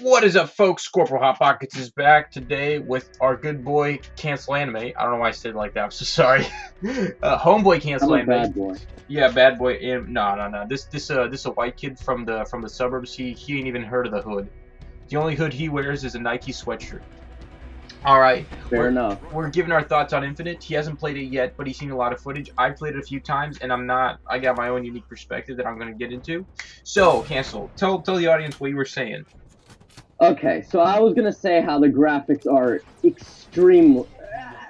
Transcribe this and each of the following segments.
What is up, folks? CplHotPockets is back today with our good boy CancelAnime. I don't know why I said it like that. I'm so sorry. Homeboy I'm a CancelAnime. bad boy. Yeah, bad boy. No. This a white kid from the suburbs. He ain't even heard of the hood. The only hood he wears is a Nike sweatshirt. All right, Fair enough. we're giving our thoughts on Infinite. He hasn't played it yet, but he's seen a lot of footage. I've played it a few times, and I got my own unique perspective that I'm going to get into. So, Cancel, tell the audience what you were saying. Okay, so I was gonna say how the graphics are extremely.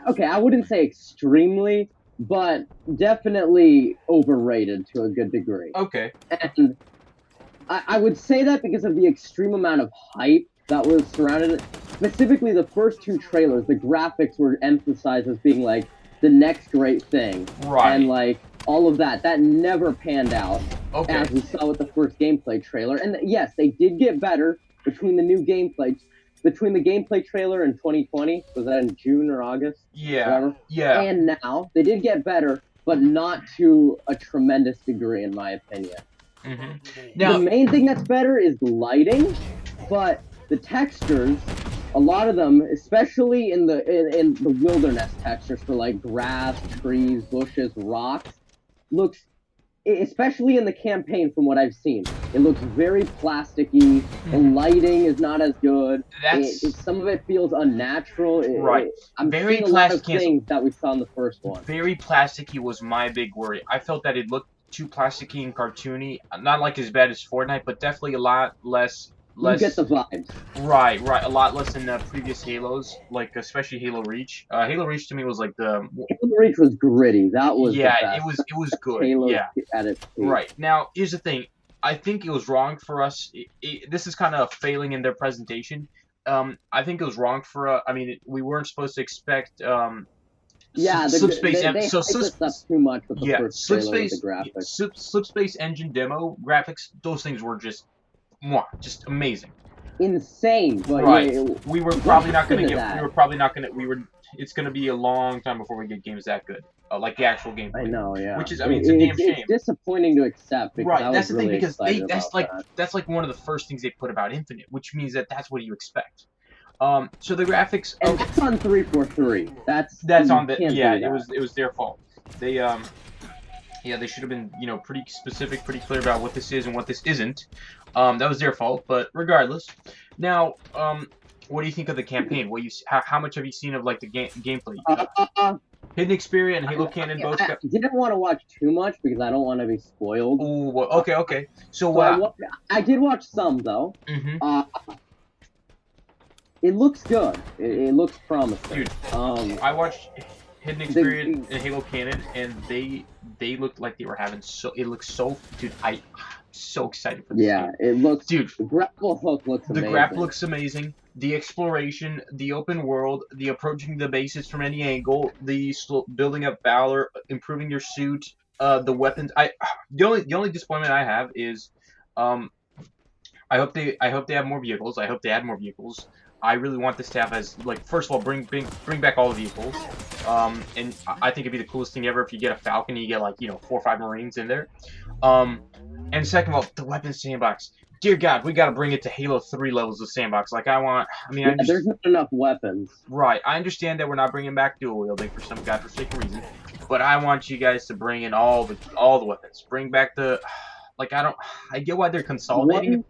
Okay, I wouldn't say extremely, but definitely overrated to a good degree. Okay. And I would say that because of the extreme amount of hype that was surrounded it. Specifically, the first two trailers, the graphics were emphasized as being like the next great thing, Right. and like all of that. That never panned out, Okay. as we saw with the first gameplay trailer. And yes, they did get better between the gameplay trailer in 2020. Was that in June or August? Yeah. Whatever. Yeah. And now they did get better, but not to a tremendous degree, in my opinion. Now, The main thing that's better is lighting, but the textures, a lot of them, especially in the wilderness textures for like grass, trees, bushes, rocks, looks, especially in the campaign from what I've seen, it looks very plasticky. The lighting is not as good. Some of it feels unnatural. Right. I'm Very seeing a lot of plastic. things that we saw in the first one. Very plasticky was my big worry. I felt that it looked too plasticky and cartoony. Not like as bad as Fortnite, but definitely a lot less. You get the vibes. Right. A lot less than previous Halos, like especially Halo Reach. Halo Reach to me was like the. Halo Reach was gritty. That was yeah, the best. it was good. Halo yeah. At its peak. Right. Now, here's the thing. I think it was wrong for us. This is kind of failing in their presentation. I think it was wrong for. I mean, we weren't supposed to expect. Yeah, Slipspace. They hyped us up too much with the first trailer with the graphics. Slipspace engine demo graphics. Those things were just amazing. Insane. But right. Yeah, we were probably not going to get. That? We were probably not going to. It's going to be a long time before we get games that good. Like the actual gameplay. I know, yeah. Which is, I mean, it's a damn shame. It's disappointing to accept. Because right, that's the really thing, because that's like one of the first things they put about Infinite, which means that's what you expect. So the graphics. And that's on 343. That's on the it was their fault. They they should have been pretty specific, pretty clear about what this is and what this isn't. That was their fault, but regardless. Now, what do you think of the campaign? How much have you seen of like the gameplay? Hidden Xperia and Halo Canon both. I didn't want to watch too much because I don't want to be spoiled. Ooh, okay. So I did watch some though. It looks good. It looks promising. Dude, I watched Hidden Xperia and Halo Canon, and they looked like they were having It looks so, dude. I'm so excited for this. Yeah, game. It looks. Dude, the grapple hook looks amazing. The grapple looks amazing. The exploration, the open world, the approaching the bases from any angle, the building up Valor, improving your suit, the weapons. The only disappointment I have is, I hope they have more vehicles. I hope they add more vehicles. I really want this to have first of all, bring back all the vehicles. And I think it'd be the coolest thing ever if you get a Falcon and you get 4 or 5 Marines in there. And second of all, the weapons sandbox. Dear God, we got to bring it to Halo 3 levels of sandbox. There's not enough weapons. Right. I understand that we're not bringing back dual wielding for some godforsaken reason, but I want you guys to bring in all the weapons. Bring back the I get why they're consolidating.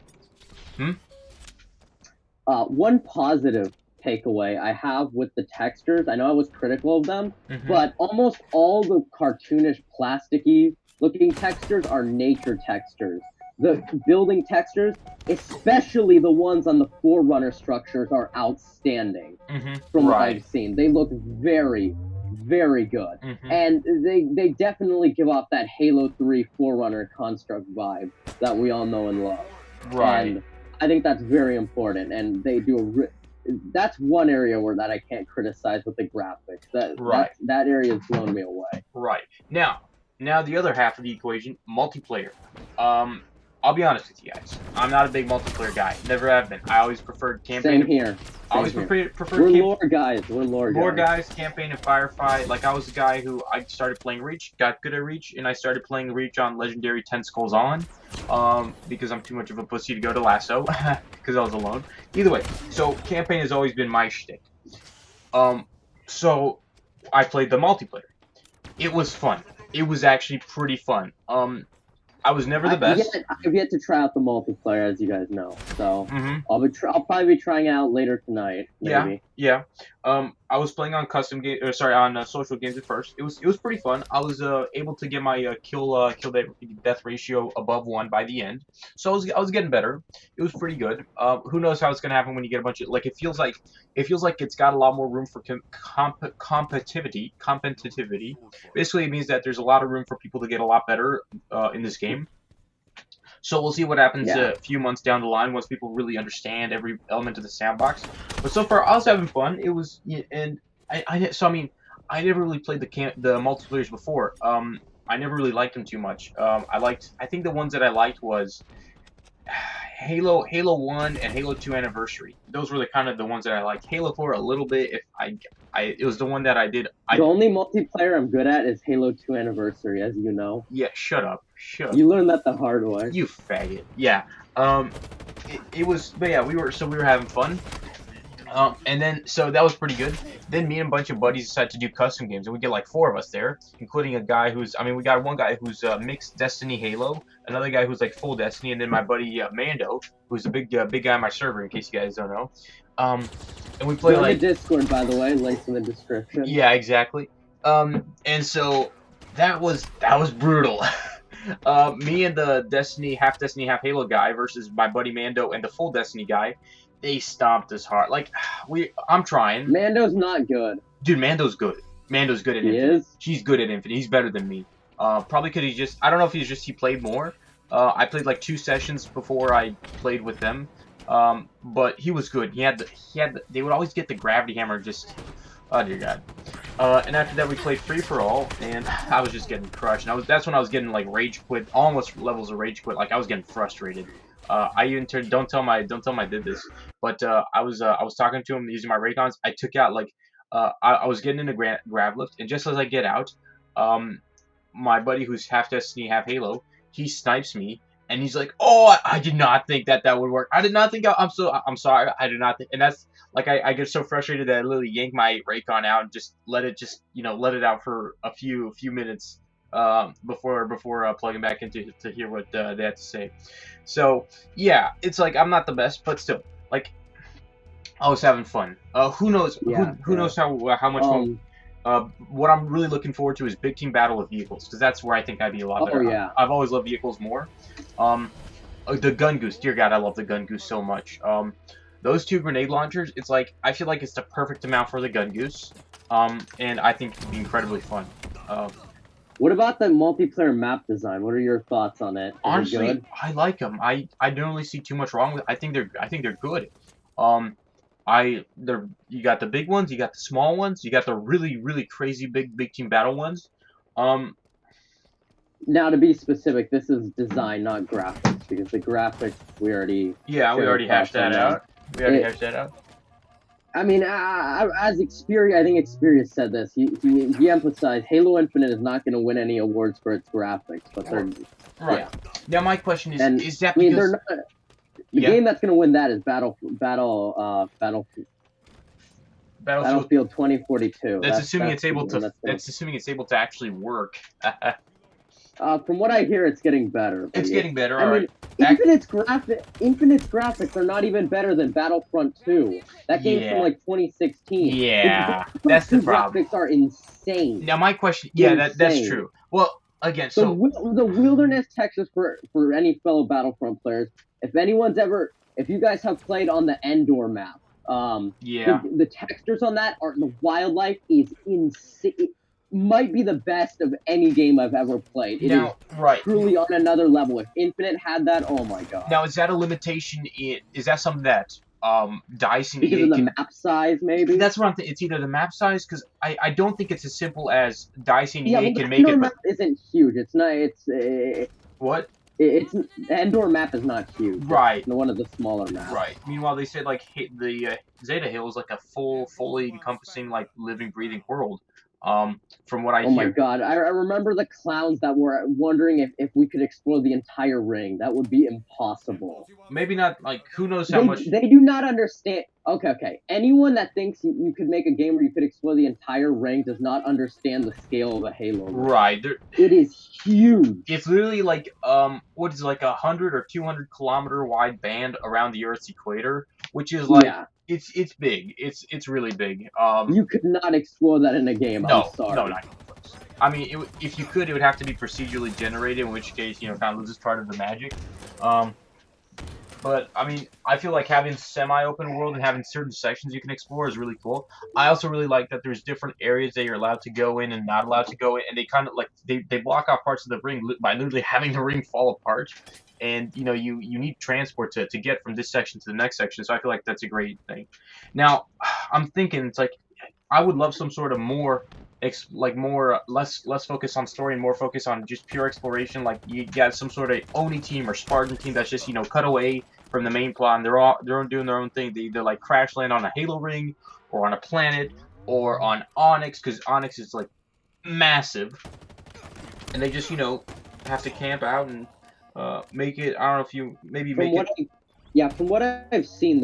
One positive takeaway I have with the textures, I know I was critical of them, but almost all the cartoonish, plasticky looking textures are nature textures. The building textures, especially the ones on the Forerunner structures, are outstanding from what I've seen. They look very, very good. And they definitely give off that Halo 3 Forerunner construct vibe that we all know and love. Right. And I think that's very important, and they do that's one area where I can't criticize with the graphics. That area has blown me away. Right. Now the other half of the equation, multiplayer. I'll be honest with you guys. I'm not a big multiplayer guy. Never have been. I always preferred campaign. Same here. I always preferred We're lore guys. We're lore guys. Campaign and firefight. Like, I was the guy who I started playing Reach, got good at Reach, and I started playing Reach on Legendary 10 Skulls on, because I'm too much of a pussy to go to Lasso, because I was alone. Either way, so campaign has always been my shtick. So I played the multiplayer. It was fun. It was actually pretty fun. I was never the best. I've yet to try out the multiplayer, as you guys know. So I'll probably be trying out later tonight. Maybe. Yeah. I was playing on on social games at first. It was pretty fun. I was able to get my kill death ratio above 1 by the end. So I was getting better. It was pretty good. Who knows how it's gonna happen when you get a bunch of, like, it feels like it's got a lot more room for competitivity. Basically, it means that there's a lot of room for people to get a lot better in this game. So we'll see what happens a few months down the line once people really understand every element of the sandbox. But so far, I was having fun. It was, and I never really played the multiplayers before. I never really liked them too much. I think the ones that I liked was Halo 1 and Halo 2 Anniversary. Those were the ones that I liked. Halo 4 a little bit. It was the one that I did. The only multiplayer I'm good at is Halo 2 Anniversary, as you know. Yeah, shut up. You learned that the hard way. You faggot. Yeah. It was, but yeah, we were having fun. And then, so that was pretty good. Then me and a bunch of buddies decided to do custom games, and we get like 4 of us there, including a guy who's, we got one guy who's mixed Destiny Halo, another guy who's like full Destiny, and then my buddy Mando, who's a big guy on my server, in case you guys don't know. And we play like the Discord, by the way, links in the description. Yeah, exactly. And so that was brutal. Me and the half Destiny, half Halo guy versus my buddy Mando and the full Destiny guy. They stomped us hard. Like, I'm trying. Mando's not good. Dude, Mando's good. Mando's good at Infinite. Is? He's good at Infinite. He's better than me. Probably because I don't know if he played more. I played like 2 sessions before I played with them. But he was good. They would always get the gravity hammer just, oh dear God. And after that we played Free For All, and I was just getting crushed. And that's when I was getting like rage quit, almost levels of rage quit. Like, I was getting frustrated. I even turned, don't tell him I did this, but I was talking to him using my Raycons. I took out like I was getting into grab lift, and just as I get out, my buddy who's half Destiny, half Halo, he snipes me, and he's like, "Oh, I did not think that would work. I did not think I'm sorry. I did not think." And that's like, I get so frustrated that I literally yank my Raycon out and just let it out for a few minutes. Before plugging back into to hear what they had to say. So yeah, it's like, I'm not the best, but still, like, I was having fun. Who knows? Who knows how much fun? What I'm really looking forward to is big team battle of vehicles, because that's where I think I'd be a lot better. Yeah. I've always loved vehicles more. The gun goose, dear God, I love the gun goose so much. Those 2 grenade launchers, it's like, I feel like it's the perfect amount for the gun goose. And I think it'd be incredibly fun. What about the multiplayer map design? What are your thoughts on it? Honestly, I like them. I don't really see too much wrong with it. I think they're good. You got the big ones, you got the small ones, you got the really, really crazy big team battle ones. Now, to be specific, this is design, not graphics, because the graphics we already hashed that out. Hashed that out. I mean, as Xperia, I think Xperia said this. He emphasized Halo Infinite is not going to win any awards for its graphics, but they're right. Yeah. Now, my question is that because they're not, the game that's going to win that is Battlefield 2042. That's assuming it's able to. That's assuming it's able to actually work. From what I hear, it's getting better. It's getting better. I mean, Infinite's graphics are not even better than Battlefront 2. That game's from like 2016. Yeah, that's the problem. Graphics are insane. Now, my question, that's true. Well, again, so the wilderness textures for any fellow Battlefront players. If you guys have played on the Endor map, the textures on that the wildlife is insane. Might be the best of any game I've ever played. It is truly on another level. If Infinite had that, oh my God. Now, is that a limitation? Is that something that DICE because of the map size, maybe? That's what I'm thinking. It's either the map size, because I don't think it's as simple as DICE and EA can make it. The map isn't huge. It's not. It's what? It's the Endor map is not huge. Right. It's one of the smaller maps. Right. Meanwhile, they said like the Zeta Hill is like a fully encompassing like living, breathing world. From what I hear. Oh my god, I remember the clowns that were wondering if we could explore the entire ring. That would be impossible. Maybe not. Like, who knows how much they do not understand. Okay. Anyone that thinks you could make a game where you could explore the entire ring does not understand the scale of a Halo ring. Right. It is huge. It's literally like what is like 100 or 200 kilometer wide band around the Earth's equator, which is like it's big. It's really big. You could not explore that in a game. No, I'm sorry. No, not even close. I mean, if you could, it would have to be procedurally generated, in which case, kind of loses part of the magic. But, I mean, I feel like having semi-open world and having certain sections you can explore is really cool. I also really like that there's different areas that you're allowed to go in and not allowed to go in, and they kind of, like, they block off parts of the ring by literally having the ring fall apart. And, you need transport to get from this section to the next section, so I feel like that's a great thing. Now, I'm thinking, it's like, I would love some sort of less focus on story and more focus on just pure exploration. Like you got some sort of Oni team or Spartan team that's just cut away from the main plot and they're doing their own thing. They either like crash land on a Halo ring or on a planet or on Onyx, because Onyx is like massive, and they just have to camp out and make it. I don't know if you maybe make it. Yeah, from what I've seen,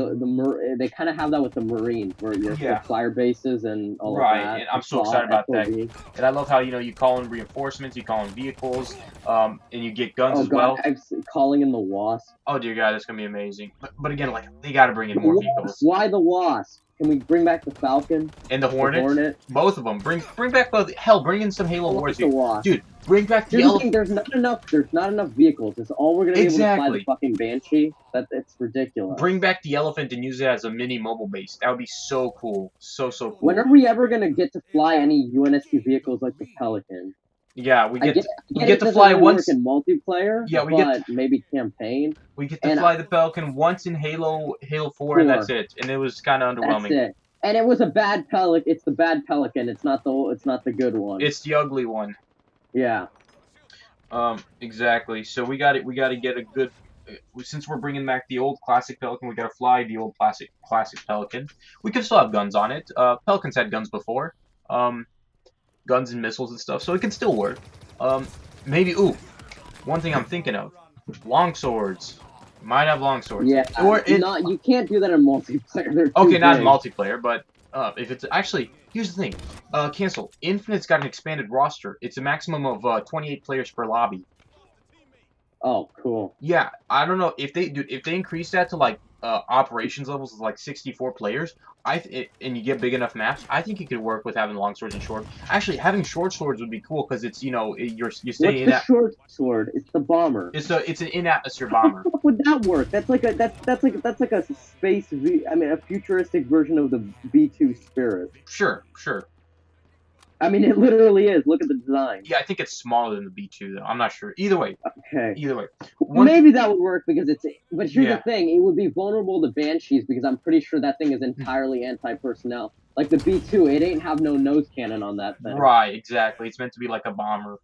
they kind of have that with the Marines, where you have fire bases and all of that. Right, and I'm so excited about that. And I love how you call in reinforcements, you call in vehicles, and you get guns as well. Calling in the Wasp. Oh dear God, that's gonna be amazing. But again, like they got to bring in more vehicles. Why the Wasp? Can we bring back the Falcon and the Hornet? Both of them. Bring back both. Hell, bring in some Halo Wars. Dude, bring back the Elephant. There's not enough vehicles. It's all we're gonna be able to fly the fucking Banshee. It's ridiculous. Bring back the Elephant and use it as a mini mobile base. That would be so cool. So cool. When are we ever gonna get to fly any UNSC vehicles like the Pelican? Yeah, we get to fly once in multiplayer. Yeah, maybe campaign. We get to fly the Pelican once in Halo 4, and that's it. And it was kind of underwhelming. That's it. And it was a bad Pelican. It's the bad Pelican. It's not the good one. It's the ugly one. Yeah. Exactly. So we got to get a good. Since we're bringing back the old classic Pelican, we got to fly the old classic Pelican. We could still have guns on it. Pelicans had guns before. Guns and missiles and stuff, so it can still work. Maybe, one thing I'm thinking of, long swords. Might have long swords. Yeah, you can't do that in multiplayer. Okay, not in multiplayer, but if it's actually, here's the thing, Cancel. Infinite's got an expanded roster. It's a maximum of 28 players per lobby. Oh, cool. Yeah, I don't know if they increase that to like operations levels of like 64 players, and you get big enough maps, I think it could work with having long swords and short. Actually, having short swords would be cool because it's you're staying in. What's the short sword? It's the bomber. It's an in-atmosphere bomber. How would that work? That's like a space a futuristic version of the B2 Spirit. Sure. I mean, it literally is. Look at the design. Yeah, I think it's smaller than the B2, though. I'm not sure. Either way. Okay. Either way. Maybe that would work because it's... But here's the thing. It would be vulnerable to Banshees because I'm pretty sure that thing is entirely anti-personnel. Like the B2, it ain't have no nose cannon on that thing. Right, exactly. It's meant to be like a bomber.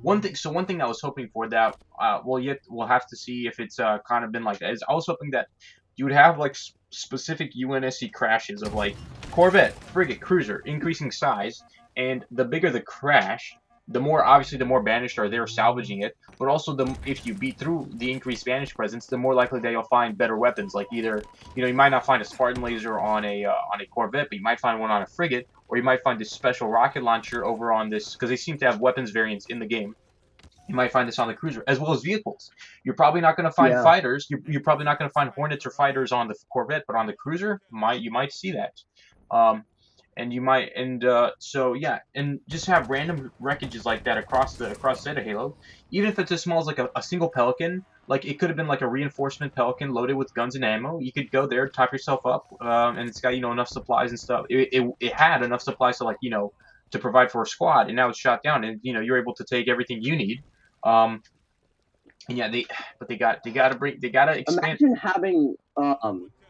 One thing I was hoping for that, we'll have to see if it's kind of been like that, is I was hoping that you would have like specific UNSC crashes of like Corvette, frigate, cruiser, increasing size. And the bigger the crash, the more banished are there salvaging it. But also, if you beat through the increased banished presence, the more likely that you'll find better weapons. Like either you might not find a Spartan laser on a Corvette, but you might find one on a frigate, or you might find this special rocket launcher over on this, because they seem to have weapons variants in the game. You might find this on the cruiser, as well as vehicles. You're probably not going to find fighters. You're probably not going to find Hornets or fighters on the Corvette, but on the cruiser, you might see that. And you might, and just have random wreckages like that across Zeta Halo. Even if it's as small as like a single Pelican, like it could have been like a reinforcement Pelican loaded with guns and ammo. You could go there, top yourself up, and it's got enough supplies and stuff. It had enough supplies to to provide for a squad, and now it's shot down, and you're able to take everything you need. And yeah, they gotta expand. Imagine having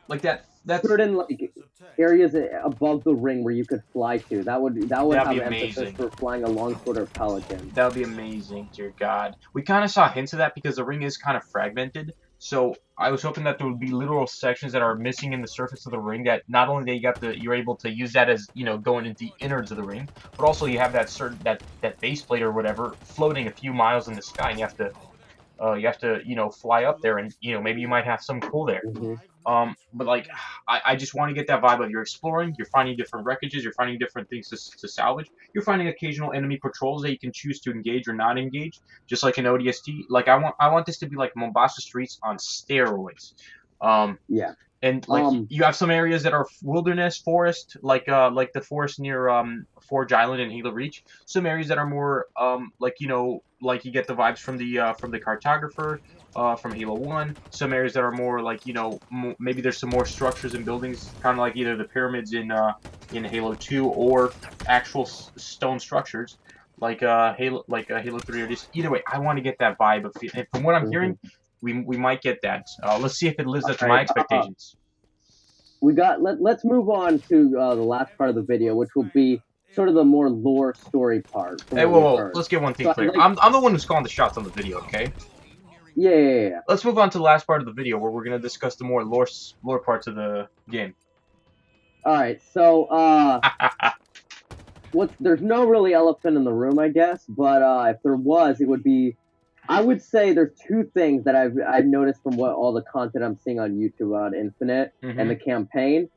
like that. That's certain like areas above the ring where you could fly to. That would That'd have be emphasis amazing. for flying a longsword or pelican. That would be amazing, dear God. We kind of saw hints of that because the ring is kind of fragmented. So I was hoping that there would be literal sections that are missing in the surface of the ring that not only you're able to use that as going into the innards of the ring, but also you have that certain that base plate or whatever floating a few miles in the sky, and you have to fly up there, and maybe you might have some cool there. Mm-hmm. But like, I just want to get that vibe of you're exploring, you're finding different wreckages, you're finding different things to salvage, you're finding occasional enemy patrols that you can choose to engage or not engage, just like an ODST. Like I want this to be like Mombasa Streets on steroids. Yeah. And like you have some areas that are wilderness forest, like the forest near Forge Island and Halo Reach. Some areas that are more like like you get the vibes from the cartographer from Halo 1. Some areas that are more like maybe there's some more structures and buildings, kind of like either the pyramids in Halo 2 or actual stone structures like Halo 3 or just either way. I want to get that vibe of and from what I'm hearing. We might get that. Let's see if it lives up to my expectations. Let's move on to the last part of the video, which will be sort of the more lore story part. Hey, whoa, let's get one thing clear. I'm the one who's calling the shots on the video, okay? Yeah. Let's move on to the last part of the video where we're gonna discuss the more lore parts of the game. All right, so there's no really elephant in the room, I guess, but if there was, it would be. I would say there's two things that I've noticed from all the content I'm seeing on YouTube about Infinite and the campaign.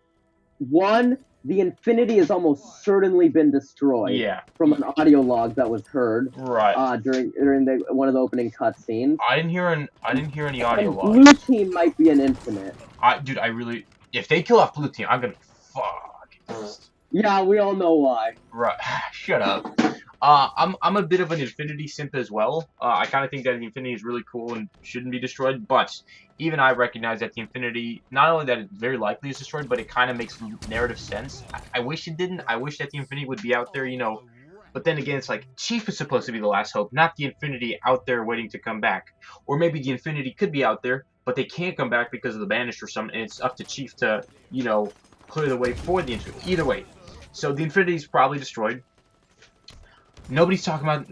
One, the Infinity has almost certainly been destroyed. Yeah. From an audio log that was heard. Right. During one of the opening cutscenes. I didn't hear any audio logs. Blue team might be an Infinite. Dude, if they kill off blue team, I'm gonna fuck. Yeah, we all know why. Right. Shut up. I'm a bit of an Infinity simp as well. I kind of think that the Infinity is really cool and shouldn't be destroyed, but even I recognize that the Infinity, not only that it very likely is destroyed, but it kind of makes narrative sense. I wish it didn't. I wish that the Infinity would be out there, but then again, it's like Chief is supposed to be the last hope, not the Infinity out there waiting to come back. Or maybe the Infinity could be out there, but they can't come back because of the Banished or something, and it's up to Chief to, clear the way for the Infinity. Either way. So the Infinity is probably destroyed. Nobody's talking about.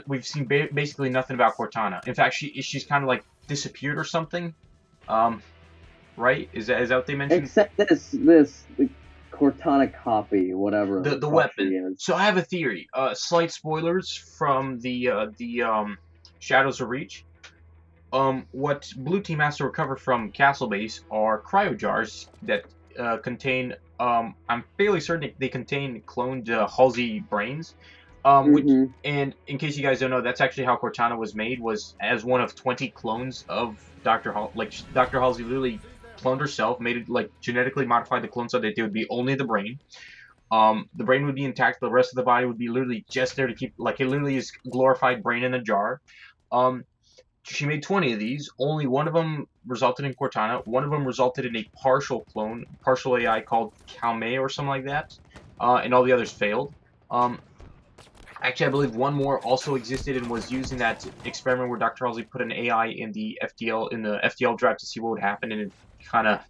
We've seen basically nothing about Cortana. In fact, she's kind of like disappeared or something. Right? Is that what they mentioned? Except this Cortana copy, whatever the weapon. So I have a theory. Slight spoilers from the Shadows of Reach. What Blue Team has to recover from Castle Base are cryo jars that contain. I'm fairly certain they contain cloned Halsey brains. And in case you guys don't know, that's actually how Cortana was made, was as one of 20 clones of Dr. Halsey. Like, Dr. Halsey literally cloned herself, made it, like, genetically modified the clone so that they would be only the brain. The brain would be intact, the rest of the body would be literally just there to keep, like, it literally is glorified brain in a jar. She made 20 of these. Only one of them resulted in Cortana. One of them resulted in a partial clone, partial AI called Calme or something like that. And all the others failed. Actually, I believe one more also existed and was used in that experiment where Dr. Halsey put an AI in the FTL drive to see what would happen, and it kind of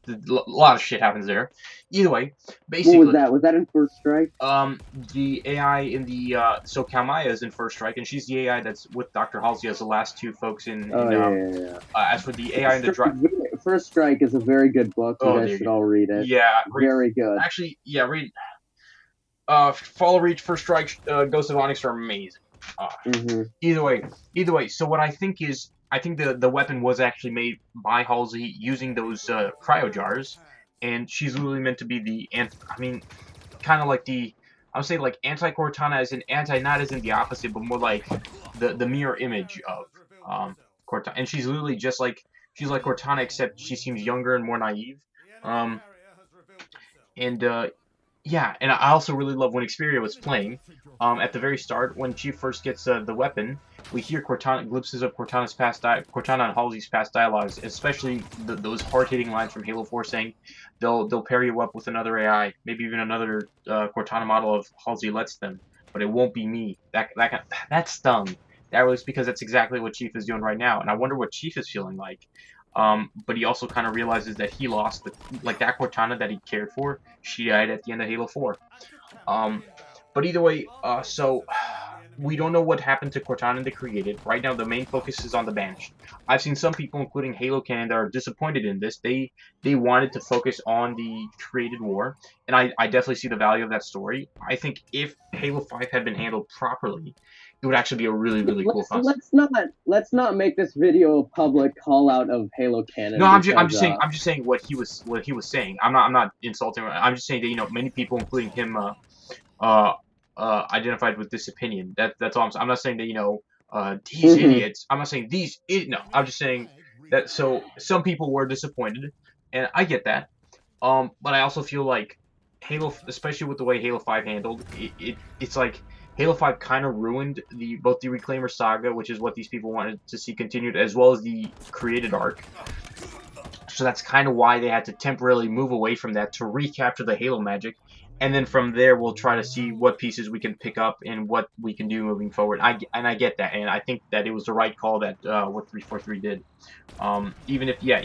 a lot of shit happens there. Either way, basically, what was that? Was that in First Strike? The AI in the so Kalmaya is in First Strike, and she's the AI that's with Dr. Halsey as the last two folks in. Yeah. As for the AI in the drive, First Strike is a very good book. You guys should all read it. Yeah, very good. Actually, yeah, read. Fall of Reach, First Strike, Ghost of Onyx are amazing. Either way. So what I think is, the weapon was actually made by Halsey using those cryo jars, and she's literally meant to be the kind of like I would say like anti-Cortana as in not as in the opposite, but more like the mirror image of Cortana, and she's literally just like Cortana, except she seems younger and more naive. Yeah, and I also really love when Xperia was playing. At the very start, when she first gets the weapon, we hear glimpses of Cortana and Halsey's past dialogues, especially those hard-hitting lines from Halo 4 saying they'll pair you up with another AI, maybe even another Cortana model of Halsey lets them, but it won't be me. That stung. That was because that's exactly what Chief is doing right now, and I wonder what Chief is feeling like. But he also kind of realizes that he lost like that Cortana that he cared for. She died at the end of Halo 4. Um, but either way, so we don't know what happened to Cortana the Created. Right now, the main focus is on the Banished. I've seen some people, including Halo Can, that are disappointed in this. They wanted to focus on the Created War, and I definitely see the value of that story. I think if Halo 5 had been handled properly, it would actually be a really cool concept. Let's not make this video a public call out of Halo No, canon I'm just saying what he was saying. I'm not insulting. I'm just saying that many people, including him, uh, identified with this opinion. That's all I'm saying. I'm not saying that these idiots. I'm not saying these. No, I'm just saying that. So some people were disappointed, and I get that. But I also feel like Halo, especially with the way Halo 5 handled it's like Halo 5 kind of ruined both the Reclaimer saga, which is what these people wanted to see continued, as well as the created arc. So that's kind of why they had to temporarily move away from that to recapture the Halo magic. And then from there, we'll try to see what pieces we can pick up and what we can do moving forward. I get that, and I think that it was the right call that what 343 did. Even if, yeah,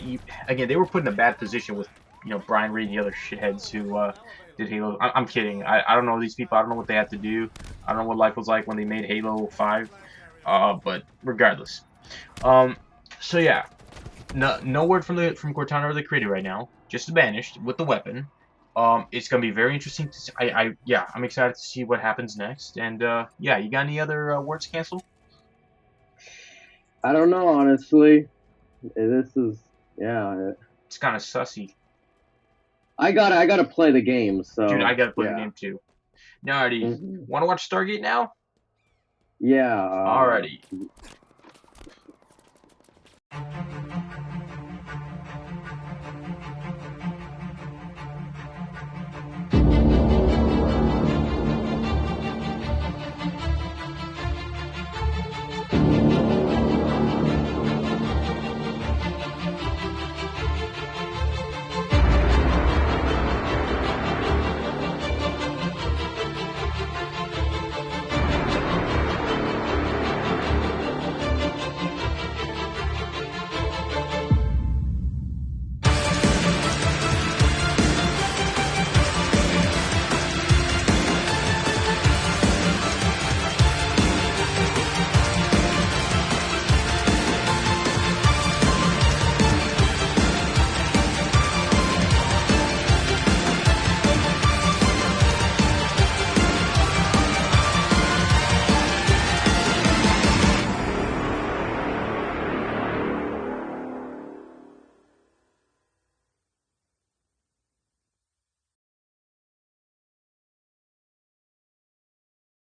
again, they were put in a bad position with Brian Reed and the other shitheads who did Halo. I'm kidding. I don't know these people. I don't know what they had to do. I don't know what life was like when they made Halo 5. But regardless. So yeah, no word from Cortana or the Creator right now. Just Banished with the weapon. It's gonna be very interesting to see. Yeah, I'm excited to see what happens next. And yeah, you got any other words, Cancel? I don't know, honestly. This is It's kind of sussy. I gotta play the game, so Dude, I gotta play the game too. Now, already, want to watch Stargate now? Yeah. Alrighty.